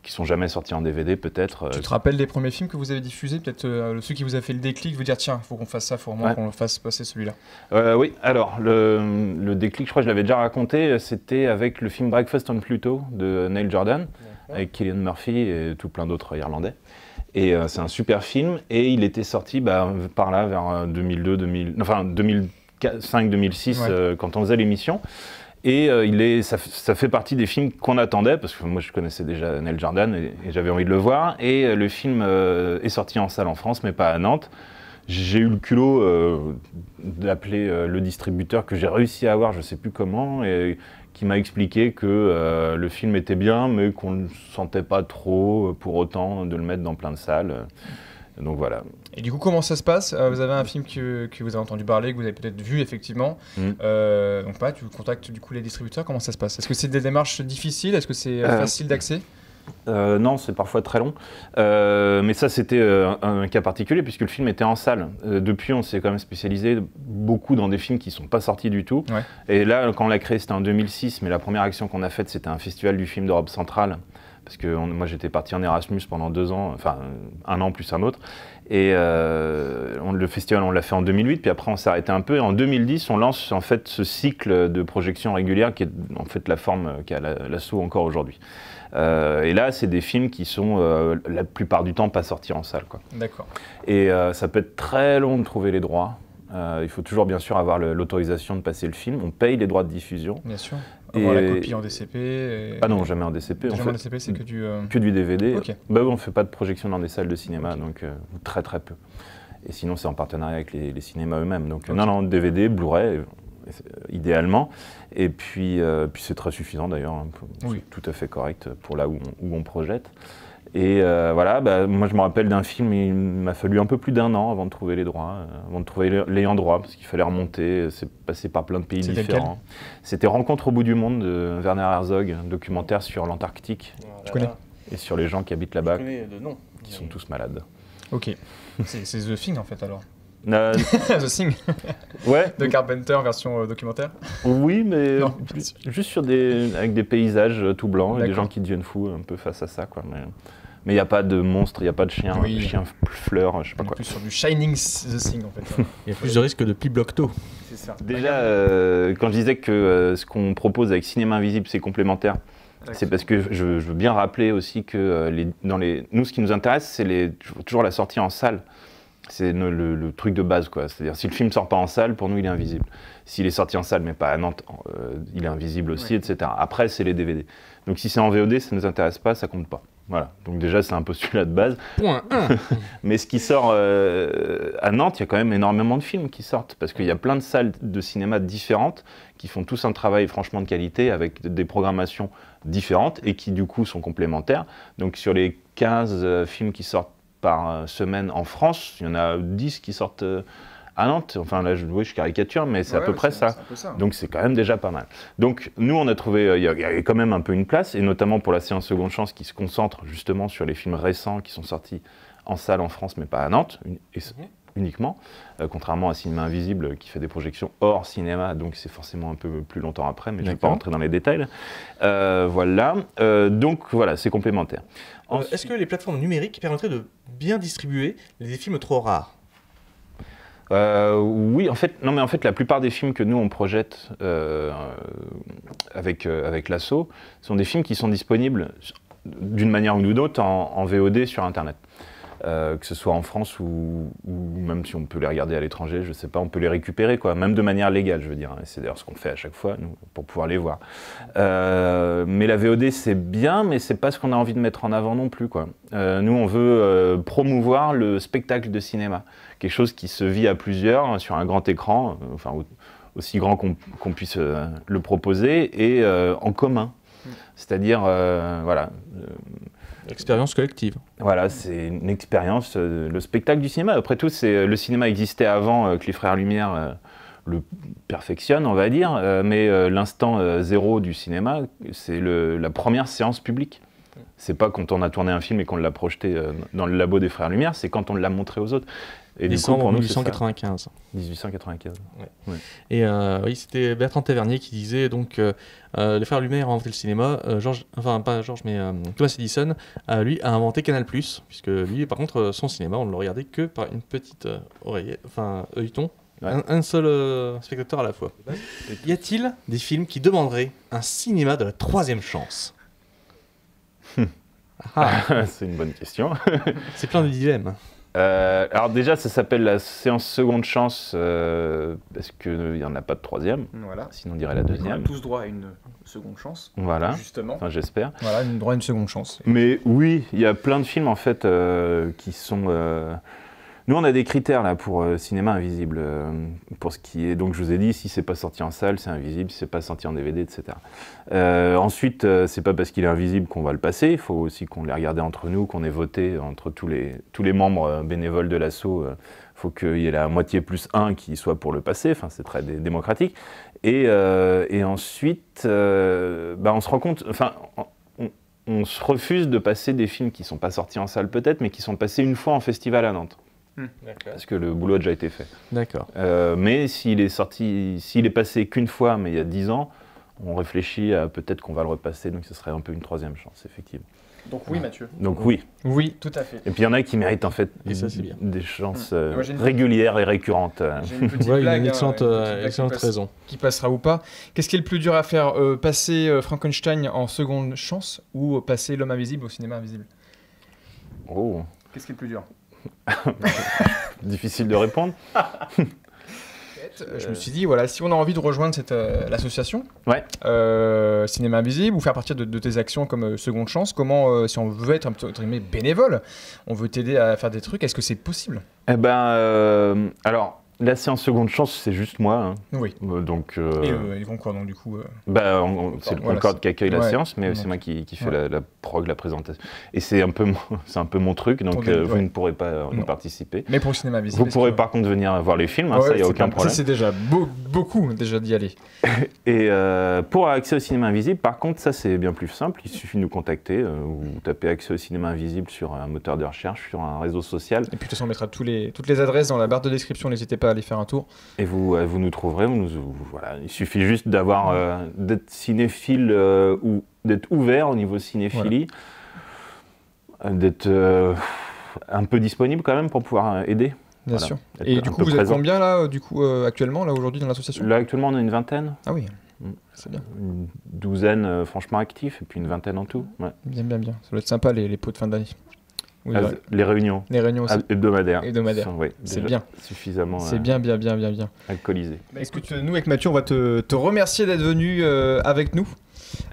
qui sont jamais sortis en DVD peut-être. Tu te rappelles des premiers films que vous avez diffusés, peut-être ceux qui vous a fait le déclic, vous dire tiens, il faut qu'on fasse ça, il faut vraiment qu'on le fasse passer celui-là? Oui, alors le déclic, je crois que je l'avais déjà raconté, c'était avec le film Breakfast on Pluto de Neil Jordan, avec Cillian Murphy et tout plein d'autres Irlandais. Et c'est un super film, et il était sorti par là vers 2005-2006 quand on faisait l'émission. Et ça fait partie des films qu'on attendait, parce que moi je connaissais déjà Neil Jordan et j'avais envie de le voir. Et le film est sorti en salle en France, mais pas à Nantes. J'ai eu le culot d'appeler le distributeur que j'ai réussi à avoir, je ne sais plus comment, et qui m'a expliqué que le film était bien, mais qu'on ne sentait pas trop pour autant de le mettre dans plein de salles. Donc voilà. Et du coup, comment ça se passe? Vous avez un film que vous avez entendu parler, que vous avez peut-être vu effectivement. Donc tu contactes du coup les distributeurs. Comment ça se passe? Est-ce que c'est des démarches difficiles? Est-ce que c'est facile d'accès? Non, c'est parfois très long. Mais ça, c'était un cas particulier puisque le film était en salle. Depuis, on s'est quand même spécialisé beaucoup dans des films qui ne sont pas sortis du tout. Ouais. Et là, quand on l'a créé, c'était en 2006. Mais la première action qu'on a faite, c'était un festival du film d'Europe centrale. Parce que moi j'étais parti en Erasmus pendant 2 ans, enfin 1 an plus un autre. Et le festival on l'a fait en 2008, puis après on s'est arrêté un peu. Et en 2010 on lance en fait ce cycle de projection régulière qui est en fait la forme qu'a l'ASSO encore aujourd'hui. Et là c'est des films qui sont la plupart du temps pas sortis en salle, quoi. D'accord. Et ça peut être très long de trouver les droits. Il faut toujours bien sûr avoir l'autorisation de passer le film. On paye les droits de diffusion. Bien sûr. Avoir la copie en DCP. Ah non, jamais en DCP. Jamais en DCP, c'est que du DVD. Okay. On ne fait pas de projection dans des salles de cinéma, donc très très peu. Et sinon, c'est en partenariat avec les cinémas eux-mêmes. Donc non, DVD, Blu-ray, idéalement. Et puis c'est très suffisant d'ailleurs. Hein, c'est tout à fait correct pour là où on projette. Et voilà, moi je me rappelle d'un film, il m'a fallu un peu plus d'1 an avant de trouver les droits, avant de trouver l'ayant droit, parce qu'il fallait remonter, c'est passé par plein de pays différents. C'était Rencontre au bout du monde de Werner Herzog, un documentaire sur l'Antarctique. Tu connais? Et sur les gens qui habitent là-bas, qui sont tous malades. Ok, c'est The Thing en fait alors. The Thing. Ouais. De Carpenter version documentaire. Oui, mais juste avec des paysages tout blancs et des gens qui deviennent fous un peu face à ça, quoi. Mais il n'y a pas de monstre, il n'y a pas de chien, chien fleur, je sais pas quoi. Plus sur du Shining The Thing en fait. Il y a plus de risques de Piblocto. C'est ça. Déjà, quand je disais que ce qu'on propose avec Cinéma Invisible, c'est complémentaire, c'est parce que je veux bien rappeler aussi que nous, ce qui nous intéresse, c'est toujours la sortie en salle. C'est le truc de base, quoi. C'est-à-dire, si le film ne sort pas en salle, pour nous, il est invisible. S'il est sorti en salle, mais pas à Nantes, il est invisible aussi, etc. Après, c'est les DVD. Donc, si c'est en VOD, ça ne nous intéresse pas, ça compte pas. Voilà. Donc, déjà, c'est un postulat de base. Point 1. Mais ce qui sort à Nantes, il y a quand même énormément de films qui sortent. Parce qu'il y a plein de salles de cinéma différentes qui font tous un travail franchement de qualité avec des programmations différentes et qui, du coup, sont complémentaires. Donc, sur les 15 films qui sortent par semaine en France. Il y en a 10 qui sortent à Nantes. Enfin là, je caricature, mais c'est à peu près ça. Donc c'est quand même déjà pas mal. Donc nous, on a trouvé, il y avait quand même un peu une place, et notamment pour la séance Seconde Chance qui se concentre justement sur les films récents qui sont sortis en salle en France, mais pas à Nantes, uniquement, contrairement à Cinéma Invisible qui fait des projections hors cinéma, donc c'est forcément un peu plus longtemps après, mais je ne vais pas rentrer dans les détails. Voilà, donc voilà, c'est complémentaire. Est-ce que les plateformes numériques permettraient de bien distribuer les films trop rares ? Oui, en fait, la plupart des films que nous on projette avec l'asso sont des films qui sont disponibles d'une manière ou d'une autre en VOD sur Internet. Que ce soit en France ou même si on peut les regarder à l'étranger, je sais pas, on peut les récupérer, quoi, même de manière légale, je veux dire. C'est d'ailleurs ce qu'on fait à chaque fois, nous, pour pouvoir les voir. Mais la VOD, c'est bien, mais c'est pas ce qu'on a envie de mettre en avant non plus, quoi. Nous, on veut promouvoir le spectacle de cinéma, quelque chose qui se vit à plusieurs sur un grand écran, enfin aussi grand qu'on puisse le proposer, et en commun. C'est-à-dire, voilà. Expérience collective. Voilà, c'est une expérience, le spectacle du cinéma. Après tout, le cinéma existait avant que les Frères Lumière le perfectionnent, on va dire, mais l'instant zéro du cinéma, c'est la première séance publique. C'est pas quand on a tourné un film et qu'on l'a projeté dans le labo des Frères Lumière, c'est quand on l'a montré aux autres. Et du coup, pour nous, 1895. 1895. Ouais. Et oui, c'était Bertrand Tavernier qui disait donc les Frères Lumière ont inventé le cinéma. Thomas Edison, lui, a inventé Canal+, puisque lui, par contre, son cinéma, on ne le regardait que par une petite œilleton, un seul spectateur à la fois. Y a-t-il des films qui demanderaient un cinéma de la troisième chance ? C'est une bonne question. C'est plein de dilemmes. Alors déjà, ça s'appelle la séance Seconde Chance parce qu'il n'y en a pas de troisième, sinon on dirait la deuxième. On a tous droit à une seconde chance, voilà. Justement. Enfin, j'espère. Voilà, droit à une seconde chance. Mais oui, il y a plein de films en fait qui sont... Nous, on a des critères là pour Cinéma Invisible, pour ce qui est... Donc je vous ai dit, si c'est pas sorti en salle, c'est invisible, si c'est pas sorti en DVD, etc. Ensuite, c'est pas parce qu'il est invisible qu'on va le passer, il faut aussi qu'on l'ait regardé entre nous, qu'on ait voté entre tous les membres bénévoles de l'asso. Faut qu'il y ait la moitié plus 1 qui soit pour le passer, enfin c'est très démocratique. Et ensuite, on se rend compte... Enfin, on se refuse de passer des films qui sont pas sortis en salle peut-être, mais qui sont passés une fois en festival à Nantes. Parce que le boulot a déjà été fait. D'accord. Mais s'il est passé qu'une fois, mais il y a 10 ans, on réfléchit à peut-être qu'on va le repasser, donc ce serait un peu une troisième chance, effectivement. Donc oui, Mathieu. Donc oui. Oui, tout à fait. Et puis il y en a qui méritent en fait des chances régulières et récurrentes. J'ai une petite blague, une excellente raison. Qui passera ou pas. Qu'est-ce qui est le plus dur à faire, passer Frankenstein en seconde chance ou passer L'Homme Invisible au cinéma invisible? Oh. Qu'est-ce qui est le plus dur? Difficile de répondre. Je me suis dit, voilà, si on a envie de rejoindre l'association Cinéma Invisible ou faire partie de tes actions comme Seconde Chance, comment, si on veut être entre guillemets bénévole, on veut t'aider à faire des trucs, est-ce que c'est possible? Eh ben, alors, la séance Seconde Chance, c'est juste moi. Hein. Oui. Donc, et ils vont quoi donc du coup c'est le Concorde qui accueille la séance, mais c'est moi qui fais la prog, la présentation. Et c'est un peu mon truc, donc vous ne pourrez pas y participer. Mais pour le cinéma invisible. Vous pourrez par contre venir voir les films, ça, il n'y a aucun problème. Ça, c'est déjà beaucoup déjà d'y aller. Et pour accès au cinéma invisible, par contre, ça c'est bien plus simple. Il suffit de nous contacter. Vous tapez accès au cinéma invisible sur un moteur de recherche, sur un réseau social. Et puis de toute façon, on mettra toutes les adresses dans la barre de description. N'hésitez pas à aller faire un tour. Et vous nous trouverez. Voilà. Il suffit juste d'être cinéphile ou d'être ouvert au niveau cinéphilie, d'être un peu disponible quand même pour pouvoir aider. Bien sûr. Et du coup, vous êtes combien là, actuellement, là aujourd'hui dans l'association? Là actuellement, on a une vingtaine. Ah oui. C'est bien. Une douzaine franchement actifs et puis une vingtaine en tout. Ouais. Bien. Ça doit être sympa les pots de fin d'année. Oui, les réunions. Les réunions aussi. Hebdomadaires. C'est bien. Suffisamment. C'est bien. Alcoolisé. Écoute, nous avec Mathieu, on va te remercier d'être venu avec nous.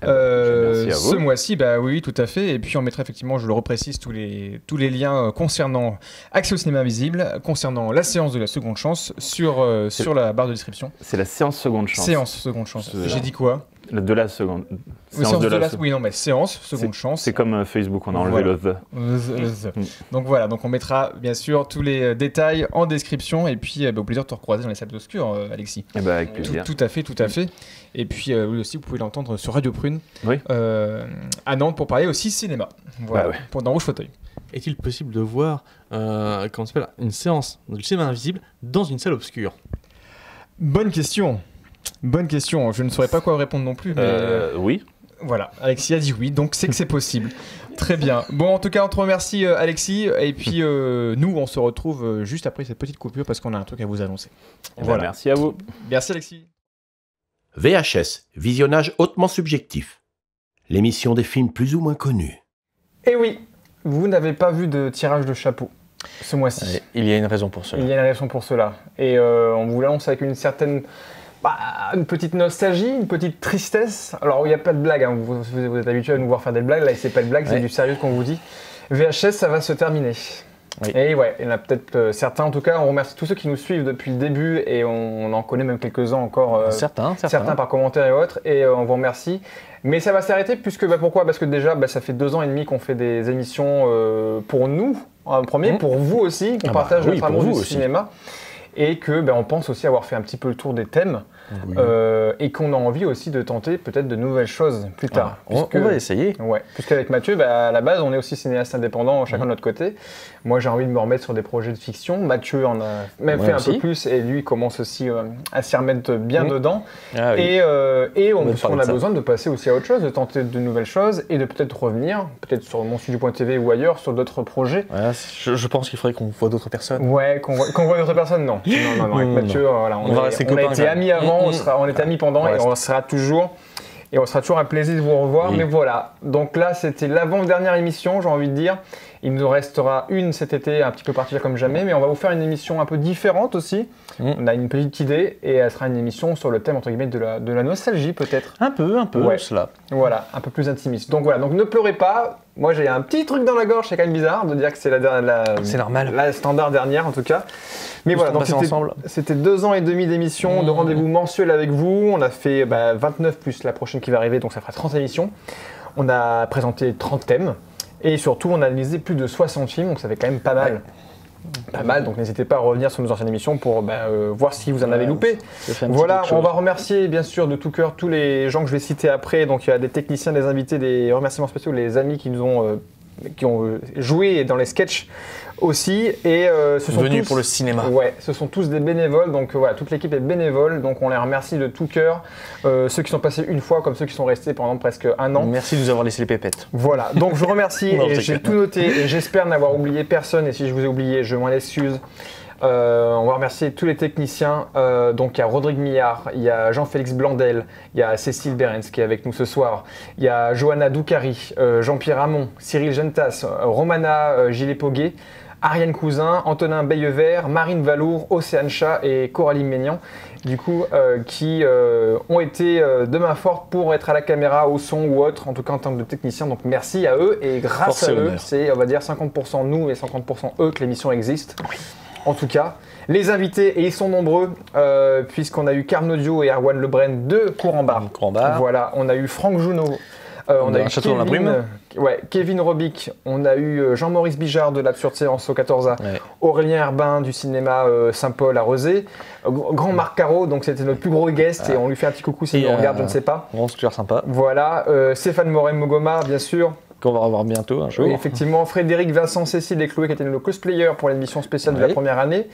Ce mois-ci, oui, tout à fait. Et puis on mettra effectivement, je le reprécise, tous les liens concernant accès au cinéma invisible, concernant la séance de la seconde chance sur la barre de description. C'est la séance seconde chance. Séance seconde chance. J'ai dit quoi? De la seconde. Séance oui, non, mais séance, seconde chance. C'est comme Facebook, on a enlevé le the. Donc voilà, donc on mettra bien sûr tous les détails en description et puis au plaisir de te recroiser dans les salles obscures, Alexis. Eh ben, avec plaisir. Tout à fait. Et puis oui aussi, vous pouvez l'entendre sur Radio Prune à Nantes pour parler aussi cinéma. Voilà, dans Rouge Fauteuil. Est-il possible de voir une séance de cinéma invisible dans une salle obscure? Bonne question. Je ne saurais pas quoi répondre non plus. Mais oui. Voilà, Alexis a dit oui, donc c'est que c'est possible. Très bien. Bon, en tout cas, on te remercie, Alexis. Et puis, nous, on se retrouve juste après cette petite coupure parce qu'on a un truc à vous annoncer. Voilà. Merci à vous. Merci, Alexis. VHS, visionnage hautement subjectif. L'émission des films plus ou moins connus. Eh oui, vous n'avez pas vu de tirage de chapeau ce mois-ci. Il y a une raison pour cela. Et on vous l'annonce avec une certaine... une petite nostalgie, une petite tristesse. Alors, il n'y a pas de blague, hein. Vous êtes habitué à nous voir faire des blagues. Là, c'est pas de blague, c'est du sérieux qu'on vous dit. VHS, ça va se terminer. Oui. Et ouais, il y en a peut-être certains. En tout cas, on remercie tous ceux qui nous suivent depuis le début et on en connaît même quelques-uns encore. Certains par commentaires et autres. Et on vous remercie. Mais ça va s'arrêter puisque, pourquoi ? Parce que déjà, ça fait 2 ans et demi qu'on fait des émissions pour nous, en premier, pour vous aussi, qu'on partage notre amour du cinéma. Et que on pense aussi avoir fait un petit peu le tour des thèmes et qu'on a envie aussi de tenter peut-être de nouvelles choses plus tard. On va essayer. Ouais, puisqu'avec Mathieu, à la base, on est aussi cinéaste indépendant, chacun de notre côté. Moi, j'ai envie de me remettre sur des projets de fiction. Mathieu en a même fait un peu plus et lui commence aussi à s'y remettre bien dedans. Et on a besoin de passer aussi à autre chose, de tenter de nouvelles choses et de peut-être revenir, peut-être sur monstudio.tv ou ailleurs, sur d'autres projets. Ouais, je pense qu'il faudrait qu'on voit d'autres personnes. Ouais, qu'on voit d'autres personnes, non. Non, avec Mathieu, voilà, on a été amis avant, on était amis pendant et on sera toujours. Et on sera toujours un plaisir de vous revoir. Mais voilà, donc là c'était l'avant-dernière émission, j'ai envie de dire. Il nous restera une cet été, un petit peu particulière comme jamais, mais on va vous faire une émission un peu différente aussi. On a une petite idée et elle sera une émission sur le thème entre guillemets de la nostalgie peut-être. Un peu, cela. Voilà, un peu plus intimiste. Donc voilà, donc ne pleurez pas. Moi j'ai un petit truc dans la gorge, c'est quand même bizarre de dire que c'est c'est normal. La standard dernière en tout cas. Mais voilà, donc c'était 2 ans et demi d'émission, de rendez-vous mensuels avec vous. On a fait 29 plus la prochaine qui va arriver, donc ça fera 30 émissions. On a présenté 30 thèmes. Et surtout, on a analysé plus de 60 films, donc ça fait quand même pas mal. Pas mal, donc n'hésitez pas à revenir sur nos anciennes émissions pour voir si vous en avez loupé. Voilà, on va remercier bien sûr de tout cœur tous les gens que je vais citer après. Donc il y a des techniciens, des invités, des remerciements spéciaux, les amis qui ont joué dans les sketchs aussi. Et ce sont venus tous, pour le cinéma. Ouais, ce sont tous des bénévoles, donc voilà, toute l'équipe est bénévole, donc on les remercie de tout cœur. Ceux qui sont passés une fois, comme ceux qui sont restés pendant presque 1 an. Merci de nous avoir laissé les pépettes. Voilà, donc je vous remercie et j'ai tout noté et j'espère n'avoir oublié personne. Et si je vous ai oublié, je m'en excuse. On va remercier tous les techniciens. Donc il y a Rodrigue Millard, il y a Jean-Félix Blandel, il y a Cécile Berens qui est avec nous ce soir, il y a Johanna Doukari, Jean-Pierre Hamon, Cyril Gentas, Romana Gilet-Poguet, Ariane Cousin, Antonin Bayevert, Marine Valour, Océane Chat et Coralie Ménian, du coup, qui ont été de main forte pour être à la caméra, au son ou autre, en tout cas en termes de techniciens. Donc merci à eux et grâce à eux, c'est on va dire 50% nous et 50% eux que l'émission existe. Oui. En tout cas, les invités, et ils sont nombreux, puisqu'on a eu Carnodio et Erwan Lebren de Courant-Bar. Voilà, on a eu Franck Junot. On a eu Château dans la Brume. Kevin Robic, on a eu Jean-Maurice Bijard de l'Absurde Séance au 14A, Aurélien Herbin du cinéma Saint-Paul à Rezé, Grand Marc Caro, donc c'était notre plus gros guest et on lui fait un petit coucou s'il nous regarde, je ne sais pas. Bon, c'est super sympa. Voilà, Stéphane Morel-Mogoma, bien sûr. Qu'on va revoir bientôt un jour. Oui, effectivement, Frédéric Vincent Cécile et Chloé qui étaient nos cosplayers pour l'émission spéciale de la première année.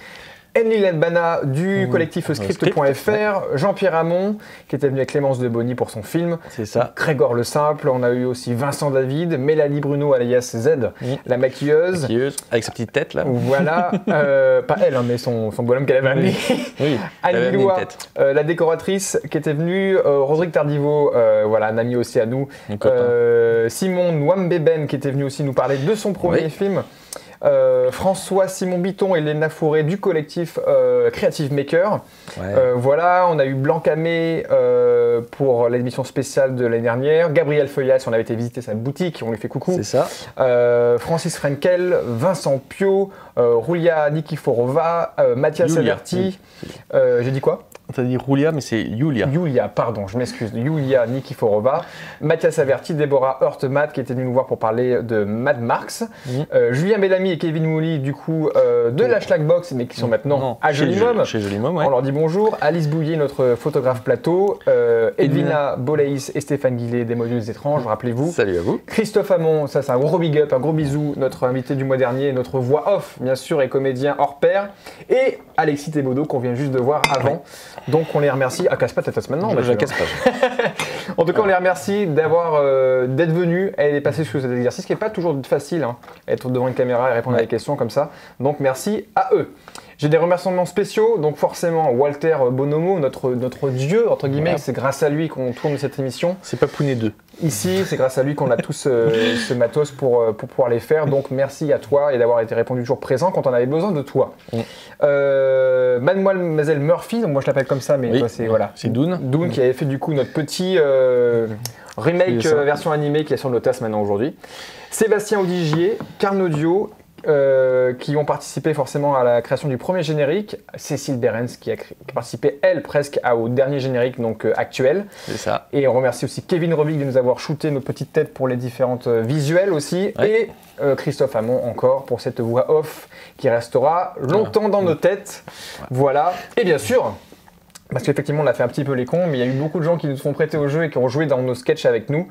Enlil Ledbana du collectif script.fr, Jean-Pierre Hamon qui était venu avec Clémence de Bonny pour son film, c'est ça. Grégor Le Simple, on a eu aussi Vincent David, Mélanie Bruno alias Z, la maquilleuse avec sa petite tête là. Voilà, pas elle mais son bonhomme qu'elle avait amené. Oui. Annie Loua, la décoratrice qui était venue, Rodrigue Tardivo, voilà un ami aussi à nous, Simon Nwambeben qui était venu aussi nous parler de son premier film. François Simon Biton et Léna Fourré du collectif Creative Maker. Voilà, on a eu Blanc Camé pour l'émission spéciale de l'année dernière. Gabriel Feuillas, on avait été visiter sa boutique, on lui fait coucou. C'est ça. Francis Frenkel, Vincent Pio, Roulia Nikiforova, Mathias Averti. J'ai dit quoi ? On t'a dit Roulia, mais c'est Yulia. Yulia, pardon, je m'excuse. Yulia Nikiforova, Mathias Averti, Déborah Hurtemat qui était venu nous voir pour parler de Mad Max, Julien Bellamy et Kevin Mouly du coup de la Schlagbox mais qui sont maintenant à Jolimum. Chez Jolimum, ouais. On leur dit bonjour. Alice Bouillet, notre photographe plateau, Edwina Boleis et Stéphane Guillet des Modules étranges, rappelez-vous. Salut à vous. Christophe Hamon, ça c'est un gros big up, un gros bisou, notre invité du mois dernier, notre voix off bien sûr et comédien hors pair, et Alexis Thébaudot qu'on vient juste de voir avant. Donc on les remercie. Ah, casse pas ta tasse maintenant. Je la casse pas. En tout cas, on les remercie d'être venus et de passer sur cet exercice qui n'est pas toujours facile, hein, être devant une caméra et répondre à des questions comme ça. Donc merci à eux. J'ai des remerciements spéciaux, donc forcément Walter Bonomo, notre dieu, entre guillemets, c'est grâce à lui qu'on tourne cette émission. C'est pas Pounet 2. Ici, c'est grâce à lui qu'on a tous ce matos pour pouvoir les faire, donc merci à toi et d'avoir été répondu toujours présent quand on avait besoin de toi. Mademoiselle Murphy, donc moi je l'appelle comme ça, mais toi c'est voilà. C'est Doon. Doon qui avait fait du coup notre petit remake version animée qui est sur nos tasses maintenant aujourd'hui. Sébastien Audigier, Carnodio, qui ont participé forcément à la création du premier générique. Cécile Berens qui a participé, elle, presque au dernier générique donc actuel. C'est ça. Et on remercie aussi Kevin Robic de nous avoir shooté nos petites têtes pour les différentes visuels aussi. Ouais. Et Christophe Hamon encore pour cette voix off qui restera longtemps dans nos têtes. Voilà. Et bien sûr, parce qu'effectivement, on a fait un petit peu les cons, mais il y a eu beaucoup de gens qui nous sont prêtés au jeu et qui ont joué dans nos sketchs avec nous.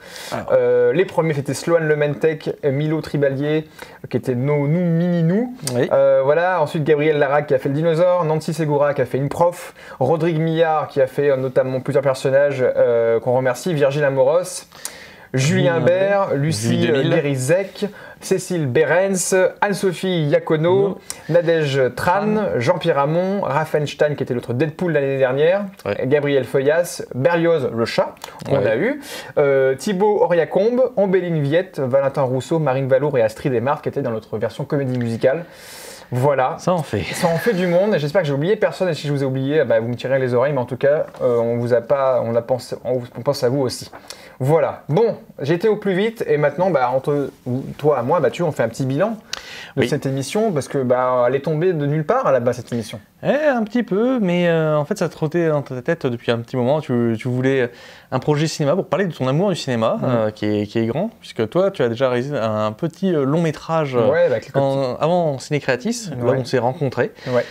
Les premiers, c'était Sloan Lementec, Milo Tribalier, qui étaient nous mini-nous. Oui. Voilà. Ensuite, Gabriel Larac qui a fait le dinosaure, Nancy Segura qui a fait une prof, Rodrigue Millard qui a fait notamment plusieurs personnages qu'on remercie, Virgile Amoros, Julien Bert, Lucie Guérizek, Cécile Berens, Anne-Sophie Iacono, Nadège Tran, Jean-Pierre Hamon, Raffenstein qui était l'autre Deadpool l'année dernière, Gabriel Feuillas, Berlioz le chat, on l'a eu, Thibaut Auriacombe, Ambéline Viette, Valentin Rousseau, Marine Valour et Astrid Desmarques qui étaient dans notre version comédie musicale. Voilà. Ça en fait. Ça en fait du monde. J'espère que j'ai oublié personne et si je vous ai oublié, vous me tirez les oreilles, mais en tout cas, on pense à vous aussi. Voilà. Bon, j'ai été au plus vite et maintenant, entre toi et moi, Mathieu, on fait un petit bilan de cette émission parce que elle est tombée de nulle part à la base cette émission. Un petit peu, mais en fait, ça te trottait dans ta tête depuis un petit moment. Tu voulais un projet cinéma pour parler de ton amour du cinéma qui est grand, puisque toi, tu as déjà réalisé un petit long métrage avant Ciné Créatis, là où on s'est rencontrés. Ouais.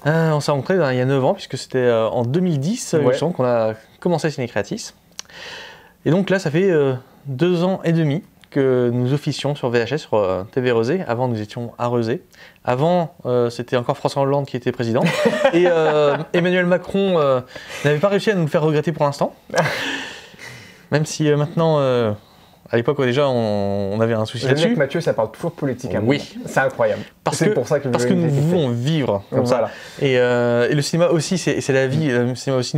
On s'est rencontrés il y a 9 ans, puisque c'était en 2010 qu'on a commencé Ciné Créatis. Et donc là, ça fait 2 ans et demi que nous officions sur VHS, sur TV Rezé. Avant, nous étions à Rezé. Avant, c'était encore François Hollande qui était président. Et Emmanuel Macron n'avait pas réussi à nous le faire regretter pour l'instant. Même si maintenant, à l'époque, déjà, on avait un souci là-dessus. Mathieu, ça parle toujours politique. Oui. C'est incroyable. Parce que nous voulons vivre comme ça. Et le cinéma aussi, c'est la vie. Le cinéma aussi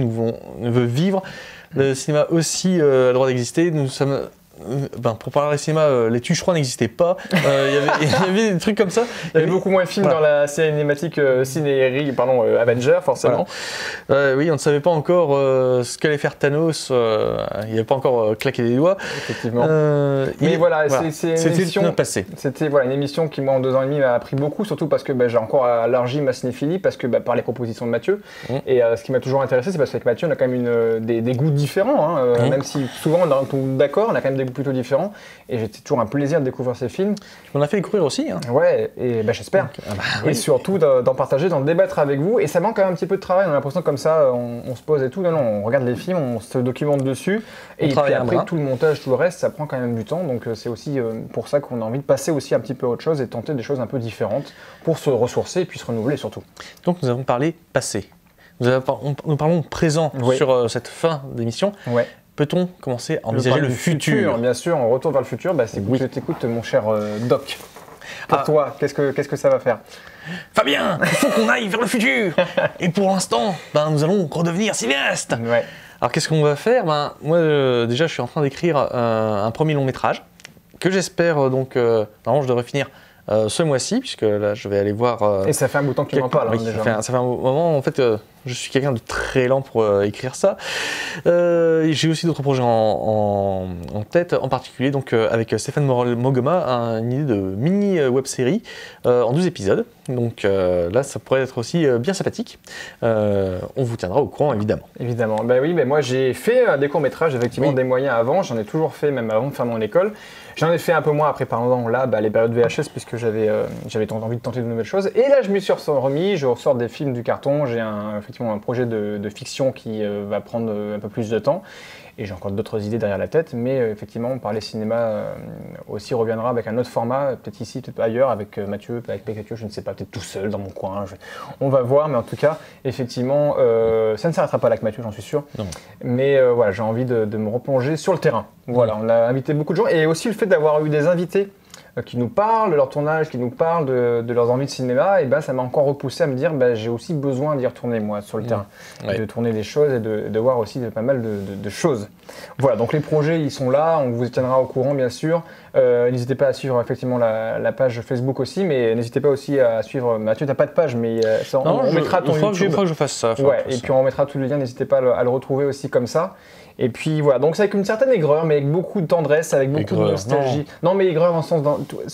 veut vivre. Le cinéma aussi a le droit d'exister. Nous sommes... pour parler de cinéma, les Tucherois n'existaient pas. Il y avait des trucs comme ça. Il y avait beaucoup moins de films dans la cinématique Avenger, forcément. Voilà. Oui, on ne savait pas encore ce qu'allait faire Thanos. Il n'y avait pas encore claqué des doigts. Effectivement. Mais voilà, c'est une émission. C'était une émission qui, moi, en 2 ans et demi, m'a appris beaucoup, surtout parce que j'ai encore élargi ma cinéphilie, parce que par les propositions de Mathieu. Et ce qui m'a toujours intéressé, c'est parce qu'avec Mathieu, on a quand même des goûts différents. Même si souvent, on est d'accord, on a quand même des goûts plutôt différents et c'était toujours un plaisir de découvrir ces films. On a fait découvrir aussi. Ouais, et j'espère. Et surtout d'en partager, d'en débattre avec vous. Et ça manque quand même un petit peu de travail. On a l'impression comme ça, on se pose et tout. Non, on regarde les films, on se documente dessus. Et puis après, tout le montage, tout le reste, ça prend quand même du temps. Donc c'est aussi pour ça qu'on a envie de passer aussi un petit peu à autre chose et tenter des choses un peu différentes pour se ressourcer et puis se renouveler surtout. Donc nous avons parlé passé. Nous parlons présent sur cette fin d'émission. Ouais. Peut-on commencer à envisager le futur? Bien sûr, on retourne vers le futur. Je t'écoute, mon cher Doc. Pour toi, qu'est-ce que ça va faire? Fabien, il faut qu'on aille vers le futur. Et pour l'instant, nous allons redevenir cinéastes. Ouais. Alors, qu'est-ce qu'on va faire? Moi, déjà, je suis en train d'écrire un premier long métrage que j'espère, normalement, je devrais finir ce mois-ci, puisque là, je vais aller voir... Et ça fait un bout de temps que tu m'en parles. Oui, déjà. Ça fait un moment, en fait... Je suis quelqu'un de très lent pour écrire ça. J'ai aussi d'autres projets en tête, en particulier donc, avec Stéphane Mogoma, une idée de mini web-série en 12 épisodes. Donc là, ça pourrait être aussi bien sympathique. On vous tiendra au courant, évidemment. Évidemment. Ben oui, ben moi j'ai fait des courts-métrages, effectivement, des moyens avant. J'en ai toujours fait, même avant de faire mon école. J'en ai fait un peu moins après, pendant là, les périodes VHS, puisque j'avais envie de tenter de nouvelles choses. Et là, je m'y suis remis, je ressors des films du carton. J'ai effectivement un projet de fiction qui va prendre un peu plus de temps. Et j'ai encore d'autres idées derrière la tête, mais effectivement, parler cinéma aussi reviendra avec un autre format, peut-être ici, peut-être ailleurs, avec Mathieu, avec Pekatio, je ne sais pas, peut-être tout seul dans mon coin. On va voir, mais en tout cas, effectivement, ça ne s'arrêtera pas là avec Mathieu, j'en suis sûr. Non. Mais voilà, j'ai envie de me replonger sur le terrain. Voilà, on a invité beaucoup de gens, et aussi le fait d'avoir eu des invités qui nous parlent de leur tournage, qui nous parlent de leurs envies de cinéma, et ben ça m'a encore repoussé à me dire j'ai aussi besoin d'y retourner moi sur le terrain, de tourner des choses et de voir aussi pas mal de choses. Voilà, donc les projets ils sont là, on vous tiendra au courant bien sûr. N'hésitez pas à suivre effectivement la page Facebook aussi, mais n'hésitez pas aussi à suivre. Mathieu, t'as pas de page, mais on mettra ton YouTube. Il faut que je fasse ça. Et puis on mettra tous les liens, n'hésitez pas à le retrouver aussi comme ça. Et puis voilà, donc c'est avec une certaine aigreur, mais avec beaucoup de tendresse, avec beaucoup de nostalgie. Non, mais aigreur en sens,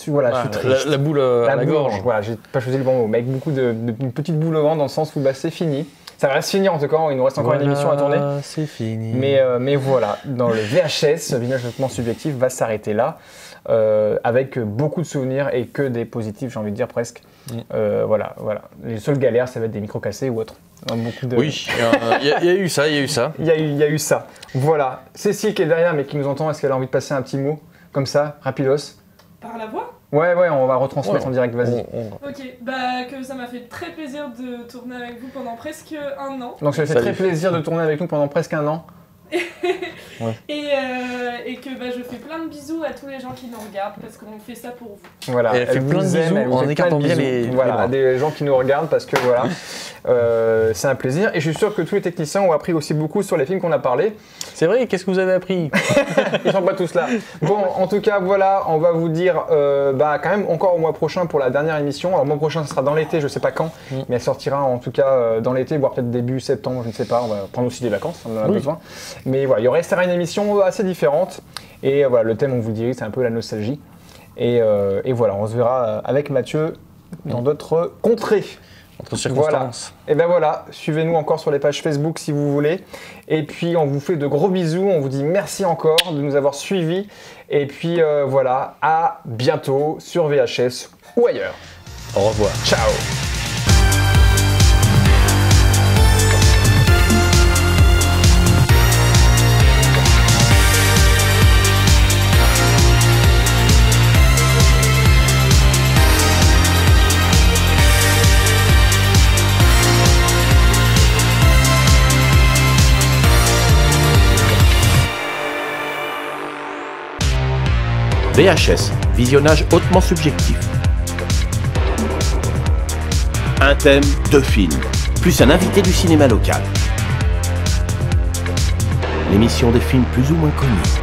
voilà, je suis triste. La boule à la gorge. Voilà, j'ai pas choisi le bon mot, mais avec beaucoup une petite boule au ventre dans le sens où c'est fini. Ça reste fini en tout cas, il nous reste encore une émission à tourner. C'est fini. Mais voilà, dans le VHS, Vinage Hautement Subjectif va s'arrêter là, avec beaucoup de souvenirs et que des positifs, j'ai envie de dire presque. Voilà. Les seules galères, ça va être des micros cassés ou autre. Oui, il y a eu ça. Il y a eu ça. Voilà. Cécile qui est derrière mais qui nous entend, est-ce qu'elle a envie de passer un petit mot comme ça, rapidos? Par la voix? Ouais, on va retransmettre en direct, vas-y. Ok, que ça m'a fait très plaisir de tourner avec vous pendant presque 1 an. Donc ça fait très plaisir de tourner avec nous pendant presque 1 an. Et que je fais plein de bisous à tous les gens qui nous regardent parce qu'on fait ça pour vous. Voilà, elle fait plein de bisous en écartant bien les bras. Des gens qui nous regardent parce que voilà, c'est un plaisir. Et je suis sûr que tous les techniciens ont appris aussi beaucoup sur les films qu'on a parlé. C'est vrai, qu'est-ce que vous avez appris? Ils sont pas tous là. Bon, en tout cas, voilà, on va vous dire quand même encore au mois prochain pour la dernière émission. Alors, le mois prochain, ce sera dans l'été, je sais pas quand, mais elle sortira en tout cas dans l'été, voire peut-être début septembre, je ne sais pas. On va prendre aussi des vacances, on en a besoin. Mais voilà, il y restera une émission assez différente. Et voilà, le thème, on vous dit, c'est un peu la nostalgie. Et voilà, on se verra avec Mathieu dans d'autres contrées. Entre circonstances. Voilà. Et ben voilà, suivez-nous encore sur les pages Facebook si vous voulez. Et puis on vous fait de gros bisous, on vous dit merci encore de nous avoir suivis. Et puis voilà, à bientôt sur VHS ou ailleurs. Au revoir. Ciao. VHS, visionnage hautement subjectif. Un thème, 2 films, plus un invité du cinéma local. L'émission des films plus ou moins connus.